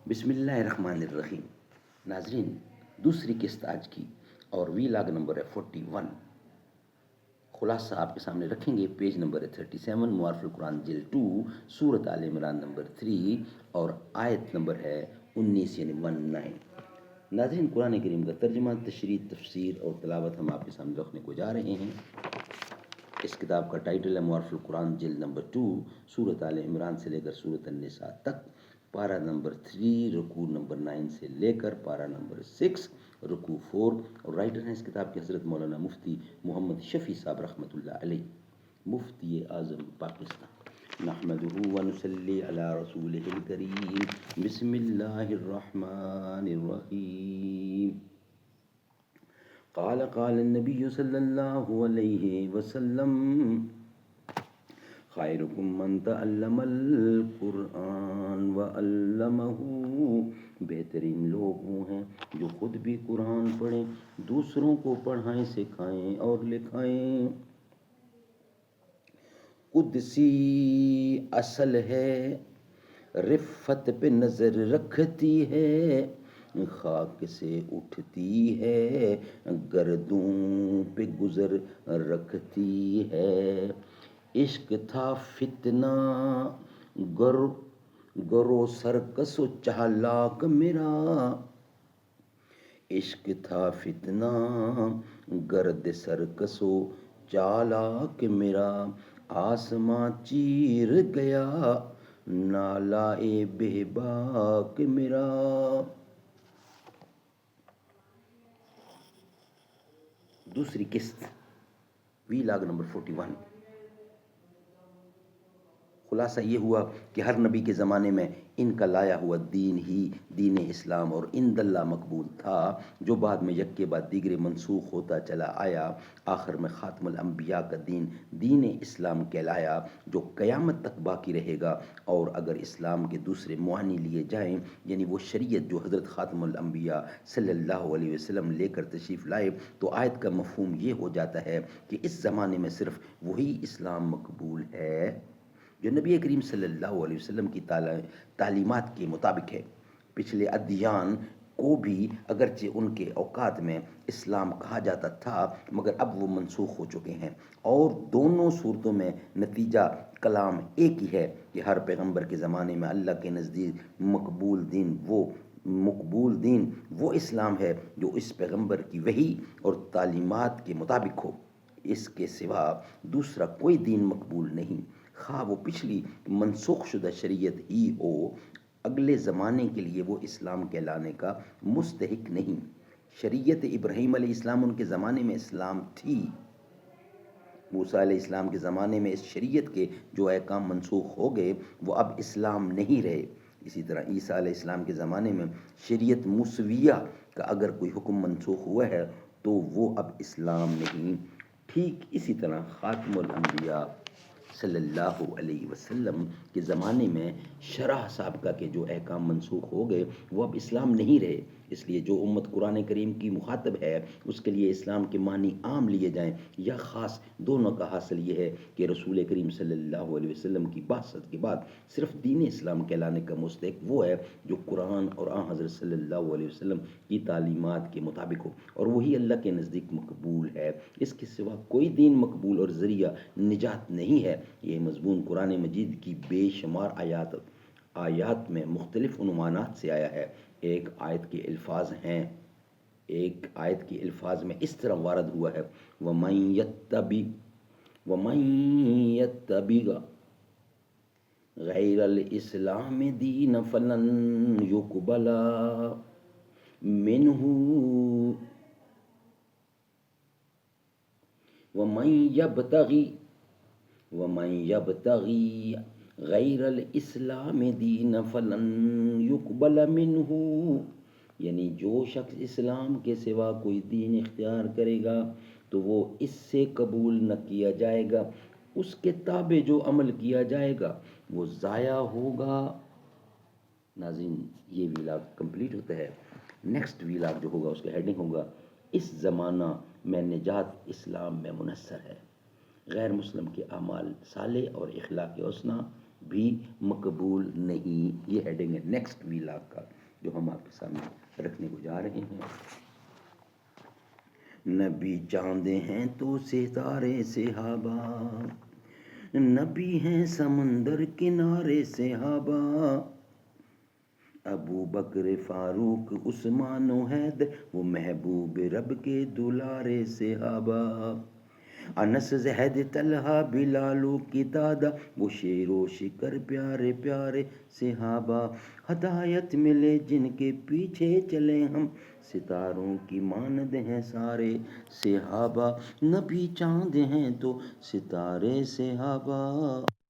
بسم اللہ الرحمن الرحیم۔ ناظرین، دوسری قسط آج کی اور ویلاگ نمبر ہے 41۔ خلاصہ آپ کے سامنے رکھیں گے، پیج نمبر ہے 37، معارف القرآن جلد 2، سورۃ آل عمران نمبر 3 اور آیت نمبر ہے 19 یعنی 19۔ ناظرین، قرآن کریم کا ترجمہ، تشریح، تفسیر اور تلاوت ہم آپ کے سامنے رکھنے کو جا رہے ہیں۔ اس کتاب کا ٹائٹل ہے معارف القرآن جلد نمبر 2، سورۃ آل عمران سے لے کر سورۃ النساء تک، پارہ نمبر 3 رکوع نمبر 9 سے لے کر پارہ نمبر 6 رکوع 4، اور رائٹر ہیں اس کتاب کے حضرت مولانا مفتی محمد شفیع صاحب رحمۃ اللہ علیہ، مفتی اعظم پاکستان۔ نحمدہ ونصلی علی رسولہ الکریم، بسم اللہ الرحمن الرحیم۔ قال النبی صلی اللہ علیہ وسلم، خیرکم من تعلم القرآن وعلمہ، بہترین لوگ وہ ہیں جو خود بھی قرآن پڑھیں، دوسروں کو پڑھائیں، سکھائیں اور لکھائیں۔ قدسی اصل ہے، رفت پہ نظر رکھتی ہے، خاک سے اٹھتی ہے، گردوں پہ گزر رکھتی ہے۔ عشق تھا فتنہ گرو سرکس و چالاک میرا، عشق تھا فتنہ گرد سرکس و چالاک میرا، آسماں چیر گیا نالہ بے باک میرا۔ دوسری قسط، ویلاگ نمبر 41۔ خلاصہ یہ ہوا کہ ہر نبی کے زمانے میں ان کا لایا ہوا دین ہی دین اسلام اور عند اللہ مقبول تھا، جو بعد میں یک کے بعد دیگرے منسوخ ہوتا چلا آیا۔ آخر میں خاتم الانبیاء کا دین دین اسلام کہلایا، جو قیامت تک باقی رہے گا۔ اور اگر اسلام کے دوسرے معانی لیے جائیں، یعنی وہ شریعت جو حضرت خاتم الانبیاء صلی اللہ علیہ وسلم لے کر تشریف لائے، تو آیت کا مفہوم یہ ہو جاتا ہے کہ اس زمانے میں صرف وہی اسلام مقبول ہے جو نبی کریم صلی اللہ علیہ وسلم کی تعلیمات کے مطابق ہے۔ پچھلے ادیان کو بھی اگرچہ ان کے اوقات میں اسلام کہا جاتا تھا، مگر اب وہ منسوخ ہو چکے ہیں، اور دونوں صورتوں میں نتیجہ کلام ایک ہی ہے کہ ہر پیغمبر کے زمانے میں اللہ کے نزدیک مقبول دین وہ اسلام ہے جو اس پیغمبر کی وحی اور تعلیمات کے مطابق ہو۔ اس کے سوا دوسرا کوئی دین مقبول نہیں، خواہ وہ پچھلی منسوخ شدہ شریعت ہی ہو، اگلے زمانے کے لیے وہ اسلام کہلانے کا مستحق نہیں۔ شریعت ابراہیم علیہ السلام ان کے زمانے میں اسلام تھی، موسیٰ علیہ السلام کے زمانے میں اس شریعت کے جو احکام منسوخ ہو گئے وہ اب اسلام نہیں رہے۔ اسی طرح عیسیٰ علیہ السلام کے زمانے میں شریعت موسویہ کا اگر کوئی حکم منسوخ ہوا ہے تو وہ اب اسلام نہیں۔ ٹھیک اسی طرح خاتم الانبیاء صلی اللہ علیہ وسلم کے زمانے میں شرح سابقہ کے جو احکام منسوخ ہو گئے وہ اب اسلام نہیں رہے۔ اس لیے جو امت قرآن کریم کی مخاطب ہے اس کے لیے اسلام کے معنی عام لیے جائیں یا خاص، دونوں کا حاصل یہ ہے کہ رسول کریم صلی اللہ علیہ وسلم کی بعثت کے بعد صرف دین اسلام کہلانے کا مستحق وہ ہے جو قرآن اور آن حضرت صلی اللہ علیہ وسلم کی تعلیمات کے مطابق ہو، اور وہی اللہ کے نزدیک مقبول ہے۔ اس کے سوا کوئی دین مقبول اور ذریعہ نجات نہیں ہے۔ یہ مضمون قرآن مجید کی بے شمار آیات میں مختلف عنوانات سے آیا ہے۔ ایک آیت کے الفاظ میں اس طرح وارد ہوا ہے، وَمَن يَتَّبِغَ غَيْرَ الْإِسْلَامِ دِينًا فَلَن يُقْبَلَ مِنْهُ وَمَن يَبْتَغِي غَيْرَ الْإِسْلَامِ دِينًا فَلَن يُقْبَلَ مِنْهُ، یعنی جو شخص اسلام کے سوا کوئی دین اختیار کرے گا تو وہ اس سے قبول نہ کیا جائے گا، اس کے تابع جو عمل کیا جائے گا وہ ضائع ہوگا۔ ناظرین، یہ ویلاگ کمپلیٹ ہوتا ہے۔ نیکسٹ ویلاگ جو ہوگا اس کا ہیڈنگ ہوگا، اس زمانہ میں نجات اسلام میں منحصر ہے، غیر مسلم کے اعمال صالح اور اخلاق حسنہ بھی مقبول نہیں۔ یہ ہیڈنگ ہے نیکسٹ ویلاگ کا جو ہم آپ کے سامنے رکھنے کو جا رہے ہیں۔ نبی چاند ہیں تو ستارے صحابہ، نبی ہیں سمندر کنارے صحابہ، ابو بکر فاروق عثمان و حیدر وہ محبوب رب کے دلارے صحابہ، انس زہد طلحہ بلال و قتادہ وہ شیر و شکر پیارے پیارے صحابہ، ہدایت ملے جن کے پیچھے چلے ہم، ستاروں کی مانند ہیں سارے صحابہ، نبی چاند ہیں تو ستارے صحابہ۔